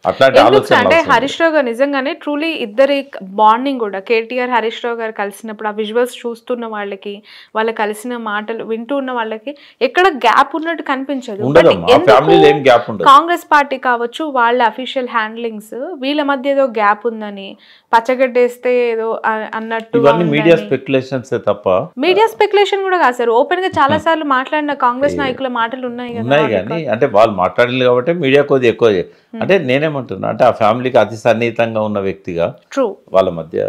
అట్లాంటి ఎందుకు అంటే ఆలోచన హరీష్ రావు గారు నిజంగానే ట్రూలీ ఇద్దరి బాండింగ్ కూడా కేటీఆర్ హరీష్ రావు గారు కలిసినప్పుడు ఆ విజువల్స్ చూస్తున్న వాళ్ళకి వాళ్ళు కలిసిన మాటలు వింటూ ఉన్న వాళ్ళకి ఎక్కడ గ్యాప్ ఉన్నట్టు కనిపించదు. బట్ ఉండదమ్మా, ఆ ఎందుకు ఫ్యామిలీలో ఏం గ్యాప్ ఉండదు. కాంగ్రెస్ పార్టీ కావచ్చు వాళ్ళ అఫీషియల్ హ్యాండ్లింగ్స్ వీళ్ళ మధ్య ఏదో గ్యాప్ ఉందని పచ్చగడ్డేస్తే ఏదో అన్నట్టు ఇవన్నీ మీడియా స్పెక్యులేషన్స్ తప్ప మీడియా స్పెక్యులేషన్ కూడా కాదు సార్. ఓపెన్ గా చాలా సార్లు మాట్లాడిన కాంగ్రెస్ నాయకుల మాటలు ఉన్నాయి కదా. ఉన్నాయి కానీ అంటే వాళ్ళు మాట్లాడలేదు కాబట్టి మీడియా కొద్ది ఎక్కువ అంటే నేనేమంటున్నా అంటే ఆ ఫ్యామిలీకి అతి సన్నిహితంగా ఉన్న వ్యక్తిగా ట్రూ వాళ్ళ మధ్య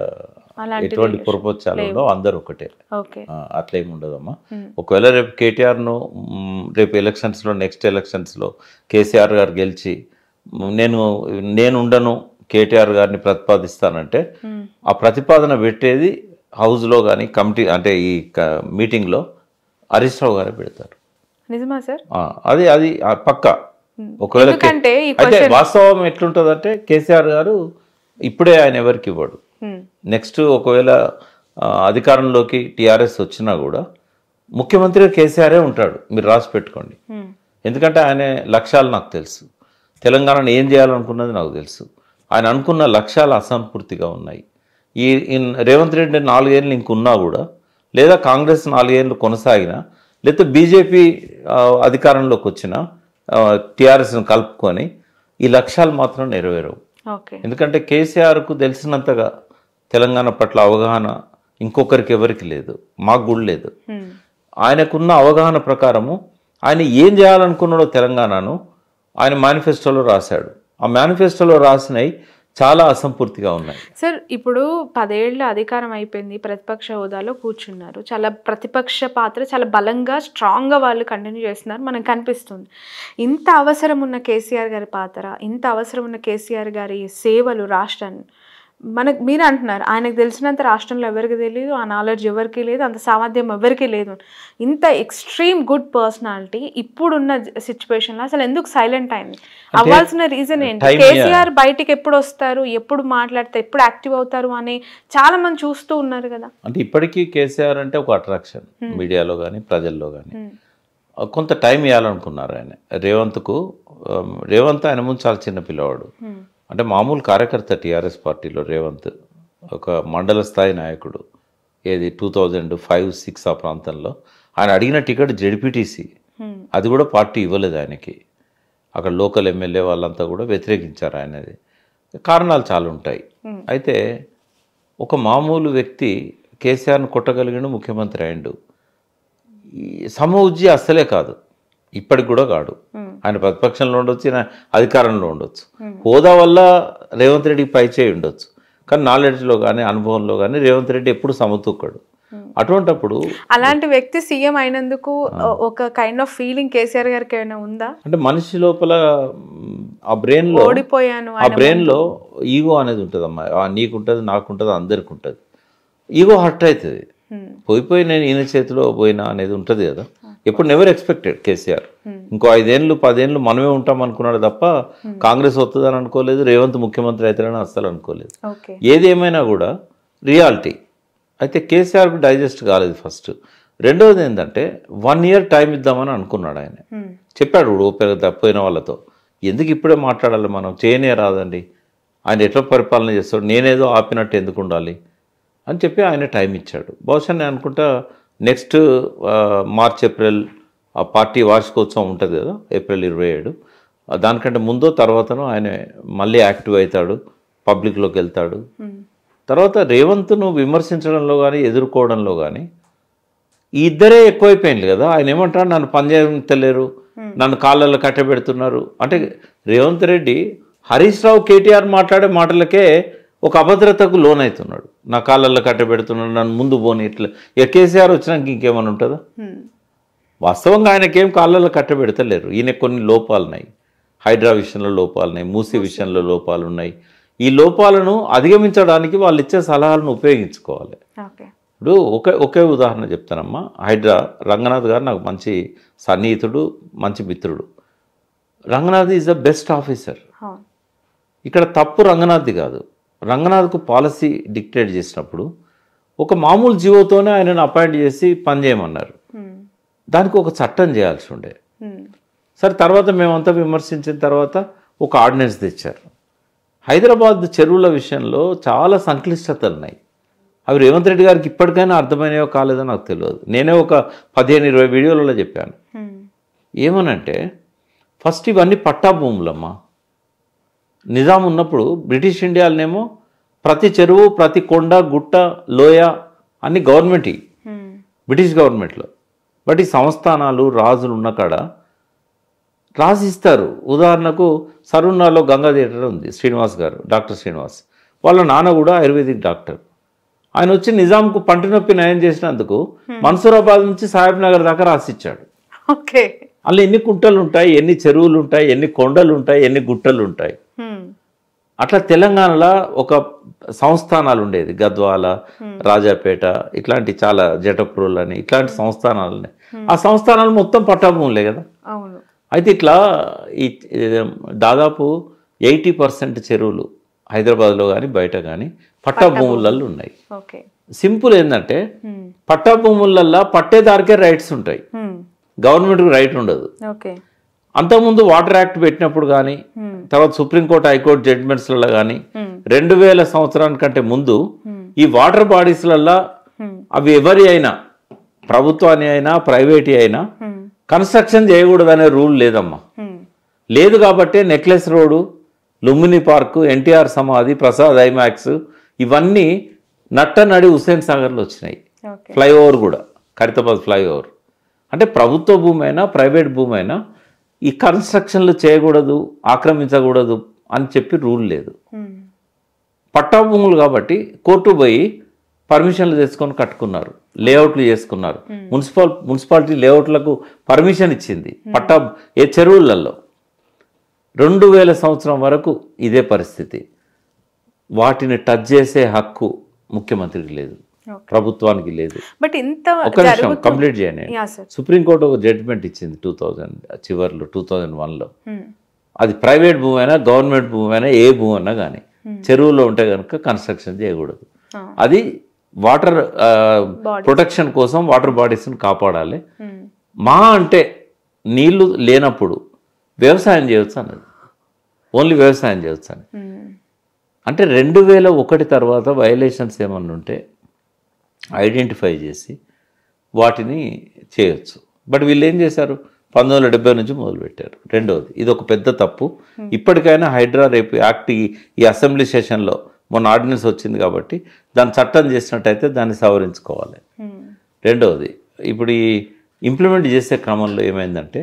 అలాంటి ఎటువంటి పొరపచ్చాలలో అందరు ఒకటే. ఓకే అట్లేమి ఉండదమ్మా. ఒకవేళ రేపు కేటీఆర్ను రేపు ఎలక్షన్స్లో నెక్స్ట్ ఎలక్షన్స్లో కేసీఆర్ గారు గెలిచి నేను ఉండను కేటీఆర్ గారిని ప్రతిపాదిస్తానంటే ఆ ప్రతిపాదన పెట్టేది హౌస్లో కానీ కమిటీ అంటే ఈ మీటింగ్లో హరీష్ రావు గారే పెడతారు. నిజమా సార్? అది అది పక్కా. ఒకవేళ అయితే వాస్తవం ఎట్లుంటుందంటే కేసీఆర్ గారు ఇప్పుడే ఆయన ఎవరికి ఇవ్వడు. నెక్స్ట్ ఒకవేళ అధికారంలోకి టీఆర్ఎస్ వచ్చినా కూడా ముఖ్యమంత్రిగా కేసీఆరే ఉంటాడు, మీరు రాసి పెట్టుకోండి. ఎందుకంటే ఆయన లక్ష్యాలు నాకు తెలుసు, తెలంగాణను ఏం చేయాలనుకున్నది నాకు తెలుసు. ఆయన అనుకున్న లక్ష్యాలు అసంపూర్తిగా ఉన్నాయి. ఈ రేవంత్ రెడ్డి 4 ఏళ్ళు ఇంకున్నా కూడా, లేదా కాంగ్రెస్ 4 ఏళ్ళు కొనసాగినా, లేదా బీజేపీ అధికారంలోకి వచ్చినా టీఆర్ఎస్ను కలుపుకొని ఈ లక్ష్యాలు మాత్రం నెరవేరవు. ఎందుకంటే కేసీఆర్కు తెలిసినంతగా తెలంగాణ పట్ల అవగాహన ఇంకొకరికి ఎవరికి లేదు, మాకు కూడా లేదు. ఆయనకున్న అవగాహన ప్రకారము ఆయన ఏం చేయాలనుకున్నాడో తెలంగాణను ఆయన మేనిఫెస్టోలో రాశాడు. ఆ మేనిఫెస్టోలో రాసినవి చాలా అసంపూర్తిగా ఉన్నాయి సార్. ఇప్పుడు 10 ఏళ్ళ అధికారం అయిపోయింది, ప్రతిపక్ష హోదాలో కూర్చున్నారు, చాలా ప్రతిపక్ష పాత్ర చాలా బలంగా స్ట్రాంగ్గా వాళ్ళు కంటిన్యూ చేస్తున్నారు, మనకు కనిపిస్తుంది. ఇంత అవసరం ఉన్న కేసీఆర్ గారి పాత్ర, ఇంత అవసరం ఉన్న కేసీఆర్ గారి సేవలు రాష్ట్రాన్ని మీరు అంటున్నారు ఆయనకు తెలిసినంత రాష్ట్రంలో ఎవరికి తెలియదు, ఆ నాలెడ్జ్ ఎవరికి లేదు, అంత సామర్థ్యం ఎవరికి లేదు. ఇంత ఎక్స్ట్రీమ్ గుడ్ పర్సనాలిటీ ఇప్పుడున్న సిచ్యువేషన్లో అసలు ఎందుకు సైలెంట్ అయింది? అవ్వాల్సిన రీజన్ ఏంటి? కేసీఆర్ బయటికి ఎప్పుడు వస్తారు, ఎప్పుడు మాట్లాడతారు, ఎప్పుడు యాక్టివ్ అవుతారు అని చాలా మంది చూస్తూ ఉన్నారు కదా. అంటే ఇప్పటికీ కేసీఆర్ అంటే ఒక అట్రాక్షన్ మీడియాలో కానీ ప్రజల్లో కానీ. కొంత టైం ఇవ్వాలనుకున్నారు ఆయన రేవంత్ ఆయన ముందు చాలా చిన్న పిల్లవాడు, అంటే మామూలు కార్యకర్త టీఆర్ఎస్ పార్టీలో రేవంత్ ఒక మండల స్థాయి నాయకుడు. ఏది 2005-06 ఆ ప్రాంతంలో ఆయన అడిగిన టికెట్ జెడ్పీటీసీ, అది కూడా పార్టీ ఇవ్వలేదు ఆయనకి. అక్కడ లోకల్ ఎమ్మెల్యే వాళ్ళంతా కూడా వ్యతిరేకించారు ఆయనది. కారణాలు చాలా ఉంటాయి. అయితే ఒక మామూలు వ్యక్తి కేసీఆర్ను కొట్టగలిగిన ముఖ్యమంత్రి అయిండు. సమఉజ్జి అస్సలే కాదు, ఇప్పటికి కూడా కాడు. ఆయన ప్రతిపక్షంలో ఉండొచ్చు, ఆయన అధికారంలో ఉండొచ్చు, హోదా వల్ల రేవంత్ రెడ్డికి పై చేయి ఉండొచ్చు, కానీ నాలెడ్జ్లో కానీ అనుభవంలో కానీ రేవంత్ రెడ్డి ఎప్పుడు సమతూకాడు. అటువంటిప్పుడు అలాంటి వ్యక్తి సీఎం అయినందుకు ఒక కైండ్ ఆఫ్ ఫీలింగ్ కేసీఆర్ గారికి ఏమైనా ఉందా? అంటే మనిషి లోపల ఆ బ్రెయిన్లో ఓడిపోయాను, ఆ బ్రెయిన్లో ఈగో అనేది ఉంటుంది అమ్మా. నీకుంటుంది, నాకుంటుంది, అందరికి ఉంటుంది. ఈగో హర్ట్ అవుతుంది. పోయిపోయి నేను ఈయన చేతిలో పోయినా అనేది ఉంటుంది కదా. ఎప్పుడు నెవర్ ఎక్స్పెక్టెడ్ కేసీఆర్ ఇంకో 5 ఏళ్ళు 10 ఏళ్ళు మనమే ఉంటాం అనుకున్నాడు తప్ప కాంగ్రెస్ వస్తుందని అనుకోలేదు, రేవంత్ ముఖ్యమంత్రి అవుతాడని అస్సలు అనుకోలేదు. ఏది ఏమైనా కూడా రియాలిటీ. అయితే కేసీఆర్కు డైజెస్ట్ కాలేదు ఫస్ట్. రెండవది ఏంటంటే 1 ఇయర్ టైం ఇద్దామని అనుకున్నాడు ఆయన. చెప్పాడు ఓపెన్ తప్పిపోయిన వాళ్ళతో, ఎందుకు ఇప్పుడే మాట్లాడాలి, మనం చేయనే రాదండి, ఆయన ఎట్లా పరిపాలన చేస్తాడు, నేనేదో ఆపినట్టు ఎందుకు ఉండాలి అని చెప్పి ఆయన టైం ఇచ్చాడు. బహుశా నేను అనుకుంటా నెక్స్ట్ మార్చ్ ఏప్రిల్ ఆ పార్టీ వార్షికోత్సవం ఉంటుంది కదా, ఏప్రిల్ 27, దానికంటే ముందో తర్వాతనో ఆయన మళ్ళీ యాక్టివ్ అవుతాడు, పబ్లిక్లోకి వెళ్తాడు. తర్వాత రేవంత్ను విమర్శించడంలో కానీ ఎదుర్కోవడంలో కానీ ఈ ఇద్దరే ఎక్కువైపోయింది కదా. ఆయన ఏమంటాడు, నన్ను పనిచేయలేరు, నన్ను కాళ్ళల్లో కట్టబెడుతున్నారు అంటే. రేవంత్ రెడ్డి హరీష్ రావు కేటీఆర్ మాట్లాడే మాటలకే ఒక అభద్రతకు లోనవుతున్నాడు. నా కాళ్ళల్లో కట్టబెడుతున్నాడు, నన్ను ముందు పోని ఇట్లా. ఇక కేసీఆర్ వచ్చినాక ఇంకేమైనా ఉంటుందా? వాస్తవంగా ఆయనకేం కాళ్ళల్లో కట్టబెడతలేరు. ఈయన కొన్ని లోపాలు ఉన్నాయి, హైడ్రా విషయంలో లోపాలు ఉన్నాయి, మూసీ విషయంలో లోపాలు ఉన్నాయి. ఈ లోపాలను అధిగమించడానికి వాళ్ళు ఇచ్చే సలహాలను ఉపయోగించుకోవాలి. ఇప్పుడు ఒకే ఉదాహరణ చెప్తానమ్మా. హైడ్రా రంగనాథ్ గారు నాకు మంచి సన్నిహితుడు, మంచి మిత్రుడు. Ranganath is the best officer. ఇక్కడ తప్పు రంగనాథ్ది కాదు. రంగనాథ్కు పాలసీ డిక్టేట్ చేసినప్పుడు ఒక మామూలు జీవోతోనే ఆయనను అపాయింట్ చేసి పనిచేయమన్నారు. దానికి ఒక చట్టం చేయాల్సి ఉండే. సరే తర్వాత మేమంతా విమర్శించిన తర్వాత ఒక ఆర్డినెన్స్ తెచ్చారు. హైదరాబాద్ చెరువుల విషయంలో చాలా సంక్లిష్టతలు ఉన్నాయి. అవి రేవంత్ రెడ్డి గారికి ఇప్పటికైనా అర్థమైనవో కాలేదో నాకు తెలియదు. నేనే ఒక 15-20 వీడియోలలో చెప్పాను. ఏమనంటే ఫస్ట్ ఇవన్నీ పట్టా భూములమ్మా. నిజాం ఉన్నప్పుడు బ్రిటిష్ ఇండియాలోనేమో ప్రతి చెరువు, ప్రతి కొండ, గుట్ట, లోయ అన్ని గవర్నమెంట్, బ్రిటిష్ గవర్నమెంట్లో. బట్ ఈ సంస్థానాలు రాజులు ఉన్న కాడ రాసిస్తారు. ఉదాహరణకు సరున్నాలో గంగా థియేటర్ ఉంది, శ్రీనివాస్ గారు, డాక్టర్ శ్రీనివాస్. వాళ్ళ నాన్న కూడా ఆయుర్వేదిక్ డాక్టర్. ఆయన వచ్చి నిజాంకు పంటి నొప్పి నయం చేసినందుకు మన్సూరాబాద్ నుంచి సాహెబ్ నగర్ దాకా రాసిచ్చాడు. ఓకే, అందులో ఎన్ని కుంటలు ఉంటాయి, ఎన్ని చెరువులు ఉంటాయి, ఎన్ని కొండలు ఉంటాయి, ఎన్ని గుట్టలు ఉంటాయి. అట్లా తెలంగాణలో ఒక సంస్థానాలు ఉండేది, గద్వాల, రాజాపేట, ఇట్లాంటి చాలా జటప్రోలు అని ఇట్లాంటి సంస్థానాలు ఉన్నాయి. ఆ సంస్థానాలు మొత్తం పట్టాభూములే కదా. అయితే ఇట్లా ఈ దాదాపు 80% చెరువులు హైదరాబాద్లో కానీ బయట కానీ పట్టాభూములలో ఉన్నాయి. సింపుల్ ఏంటంటే పట్టాభూములల్లో పట్టేదారికే రైట్స్ ఉంటాయి, గవర్నమెంట్కి రైట్ ఉండదు. అంతకుముందు వాటర్ యాక్ట్ పెట్టినప్పుడు కానీ తర్వాత సుప్రీంకోర్టు హైకోర్టు జడ్జిమెంట్స్లలో కానీ 2000 సంవత్సరానికంటే ముందు ఈ వాటర్ బాడీస్లల్లో అవి ఎవరి అయినా, ప్రభుత్వాన్ని అయినా ప్రైవేట్ అయినా కన్స్ట్రక్షన్ చేయకూడదనే రూల్ లేదమ్మా. లేదు కాబట్టి necklace road, Lumbini park, NTR సమాధి, ప్రసాద్ ఐమాక్స్ ఇవన్నీ నట్టనడి హుస్సేన్ సాగర్లో వచ్చినాయి. ఫ్లైఓవర్ కూడా, ఖైరతాబాద్ ఫ్లైఓవర్. అంటే ప్రభుత్వ భూమి అయినా ప్రైవేట్ భూమి అయినా ఈ కన్స్ట్రక్షన్లు చేయకూడదు, ఆక్రమించకూడదు అని చెప్పి రూల్ లేదు. పట్టా భూములు కాబట్టి కోర్టు పోయి పర్మిషన్లు తెచ్చుకొని కట్టుకున్నారు, లేఅవుట్లు చేసుకున్నారు. మున్సిపాలిటీ లేఅవుట్లకు పర్మిషన్ ఇచ్చింది పట్టా ఏ చెరువులలో. 2000 సంవత్సరం వరకు ఇదే పరిస్థితి. వాటిని టచ్ చేసే హక్కు ముఖ్యమంత్రికి లేదు, ప్రభుత్వానికి లేదు. బట్ ఇంత ఒక నిమిషం కంప్లీట్ చేయండి. సుప్రీంకోర్టు ఒక జడ్జిమెంట్ ఇచ్చింది 2000 చివరిలో, 2001లో. అది ప్రైవేట్ భూమి అయినా గవర్నమెంట్ భూమి అయినా ఏ భూమి అయినా కానీ చెరువులో ఉంటే కనుక కన్స్ట్రక్షన్ చేయకూడదు. అది వాటర్ ప్రొటెక్షన్ కోసం వాటర్ బాడీస్ని కాపాడాలి. మా అంటే నీళ్లు లేనప్పుడు వ్యవసాయం చేయవచ్చు అన్నది, ఓన్లీ వ్యవసాయం చేయవచ్చు అని. అంటే 2001 తర్వాత వయలేషన్స్ ఏమన్నా ఉంటే ఐడెంటిఫై చేసి వాటిని చేయొచ్చు. బట్ వీళ్ళు ఏం చేశారు, 1970 నుంచి మొదలుపెట్టారు. రెండవది, ఇది ఒక పెద్ద తప్పు. ఇప్పటికైనా హైడ్రా రేపు యాక్ట్ ఈ అసెంబ్లీ సెషన్లో మొన్న ఆర్డినెన్స్ వచ్చింది కాబట్టి దాన్ని చట్టం చేసినట్టయితే దాన్ని సవరించుకోవాలి. రెండవది, ఇప్పుడు ఈ ఇంప్లిమెంట్ చేసే క్రమంలో ఏమైందంటే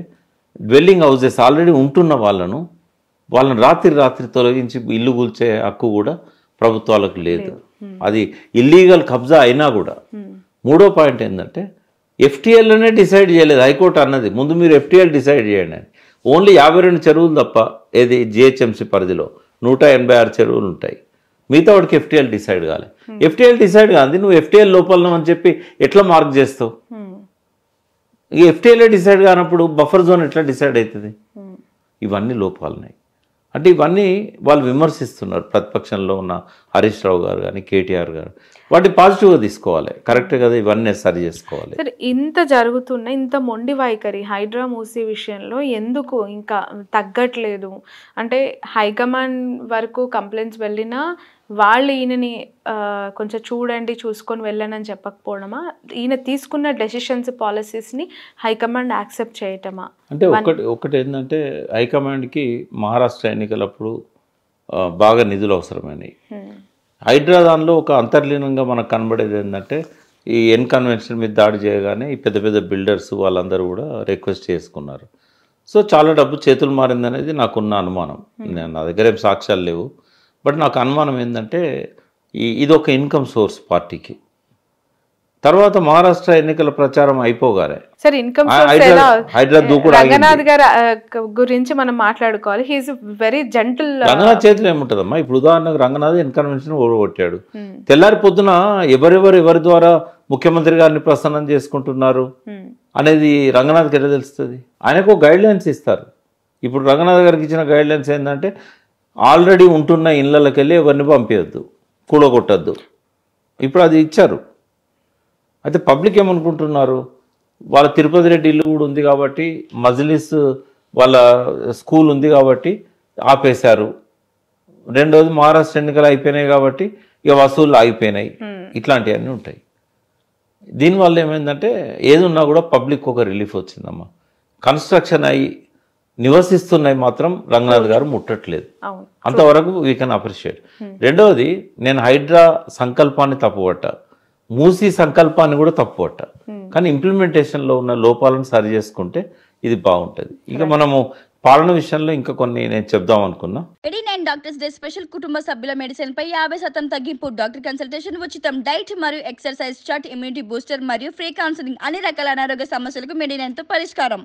డ్వెల్లింగ్ హౌసెస్ ఆల్రెడీ ఉంటున్న వాళ్ళని రాత్రి తొలగించి ఇల్లు కూల్చే హక్కు కూడా ప్రభుత్వాలకు లేదు. అది ఇల్లీగల్ కబ్జా అయినా కూడా. మూడో పాయింట్ ఏంటంటే ఎఫ్టీఎల్లోనే డిసైడ్ చేయలేదు హైకోర్టు అన్నది, ముందు మీరు ఎఫ్టీఎల్ డిసైడ్ చేయండి అని. ఓన్లీ 52 చెరువులు తప్ప ఏది జిహెచ్ఎంసీ పరిధిలో 186 చెరువులు ఉంటాయి. మిగతా వాడికి ఎఫ్టీఎల్ డిసైడ్ కావాలి. ఎఫ్టీఎల్ డిసైడ్ కాదు, నువ్వు ఎఫ్టీఎల్ లోపల అని చెప్పి ఎట్లా మార్క్ చేస్తావు? ఈ ఎఫ్టీఎల్ఏ డిసైడ్ కానప్పుడు బఫర్ జోన్ ఎట్లా డిసైడ్ అవుతుంది? ఇవన్నీ లోపాలున్నాయి. అంటే ఇవన్నీ వాళ్ళు విమర్శిస్తున్నారు, ప్రతిపక్షంలో ఉన్న హరీష్ రావు గారు కానీ కేటీఆర్ గారు. వాటిని పాజిటివ్గా తీసుకోవాలి, కరెక్టే కదా, ఇవన్నీ సరి చేసుకోవాలి. సరే, ఇంత జరుగుతున్న ఇంత మొండి వైఖరి హైడ్రా మూసీ విషయంలో ఎందుకు ఇంకా తగ్గట్లేదు? అంటే హైకమాండ్ వరకు కంప్లైంట్స్ వెళ్ళినా వాళ్ళు ఈయనని కొంచెం చూసుకొని వెళ్ళనని చెప్పకపోవడమా? ఈయన తీసుకున్న డెసిషన్స్ పాలసీస్ని హైకమాండ్ యాక్సెప్ట్ చేయటమా? అంటే ఒకటి ఏంటంటే హైకమాండ్కి మహారాష్ట్ర ఎన్నికలప్పుడు బాగా నిధులు అవసరమైనవి. హైడ్రా దానిలో ఒక అంతర్లీనంగా మనకు కనబడేది ఏంటంటే ఈ కన్వెన్షన్ మీద దాడి చేయగానే ఈ పెద్ద పెద్ద బిల్డర్స్ వాళ్ళందరూ కూడా రిక్వెస్ట్ చేసుకున్నారు. సో చాలా డబ్బు చేతులు మారిందనేది నాకున్న అనుమానం. నా దగ్గర ఏం సాక్ష్యాలు లేవు, బట్ నాకు అనుమానం ఏంటంటే ఇది ఒక ఇన్కమ్ సోర్స్ పార్టీకి. తర్వాత మహారాష్ట్ర ఎన్నికల ప్రచారం అయిపోగానే సరే ఇన్కమ్ రంగనాథ్ గారి గురించి మనం మాట్లాడుకోవాలి. He's very gentle. రంగనాథ్ చేతిలో ఏముంటుందమ్మా? ఇప్పుడు ఉదాహరణకు రంగనాథ్ కన్వెన్షన్ ఓడగొట్టాడు. తెల్లారి పొద్దున ఎవరి ద్వారా ముఖ్యమంత్రి గారిని ప్రసన్నం చేసుకుంటున్నారు అనేది రంగనాథ్కి ఎలా తెలుస్తుంది? ఆయనకు గైడ్ లైన్స్ ఇస్తారు. ఇప్పుడు రంగనాథ్ గారికి ఇచ్చిన గైడ్ లైన్స్ ఏంటంటే ఆల్రెడీ ఉంటున్న ఇళ్ళకి వెళ్ళి ఎవరిని పంపించద్దు, కూడగొట్టద్దు. ఇప్పుడు అది ఇచ్చారు. అయితే పబ్లిక్ ఏమనుకుంటున్నారు, వాళ్ళ తిరుపతి రెడ్డి ఇల్లు కూడా ఉంది కాబట్టి, మజ్లిస్ వాళ్ళ స్కూల్ ఉంది కాబట్టి ఆపేశారు, రెండోది మహారాష్ట్ర ఎన్నికలు అయిపోయినాయి కాబట్టి ఇక వసూళ్ళు ఆగిపోయినాయి, ఇట్లాంటివన్నీ ఉంటాయి. దీనివల్ల ఏమైందంటే ఏది ఉన్నా కూడా పబ్లిక్ ఒక రిలీఫ్ వచ్చిందమ్మా. కన్స్ట్రక్షన్ అయ్యి నివసిస్తున్నాయి మాత్రం రంగనాథ్ గారు ముట్టట్లేదు, అంతవరకు వీ కెన్ అప్రిషియేట్. రెండవది, నేను హైడ్రా సంకల్పాన్ని తప్పుపట్టా, మూసీ సంకల్పాన్ని కూడా తప్పుపట్టా, కానీ ఇంప్లిమెంటేషన్లో ఉన్న లోపాలను సరి చేసుకుంటే ఇది బాగుంటుంది. ఇక మనము పాలన విషయంలో ఇంకా కొన్ని నేను చెప్దాం అనుకున్నా. 89 డాక్టర్స్ డే స్పెషల్ కుటుంబ సభ్యుల మెడిసిన్ పై 50% తగ్గింపు, డాక్టర్ కన్సల్టేషన్ ఉచితం, డైట్ మరియు ఎక్సర్సైజ్ చార్ట్, ఇమ్యూనిటీ బూస్టర్ మరియు ఫ్రీ కౌన్సిలింగ్, అన్ని రకాల అనారోగ్య సమస్యలకు 89 తో పరిష్కారం.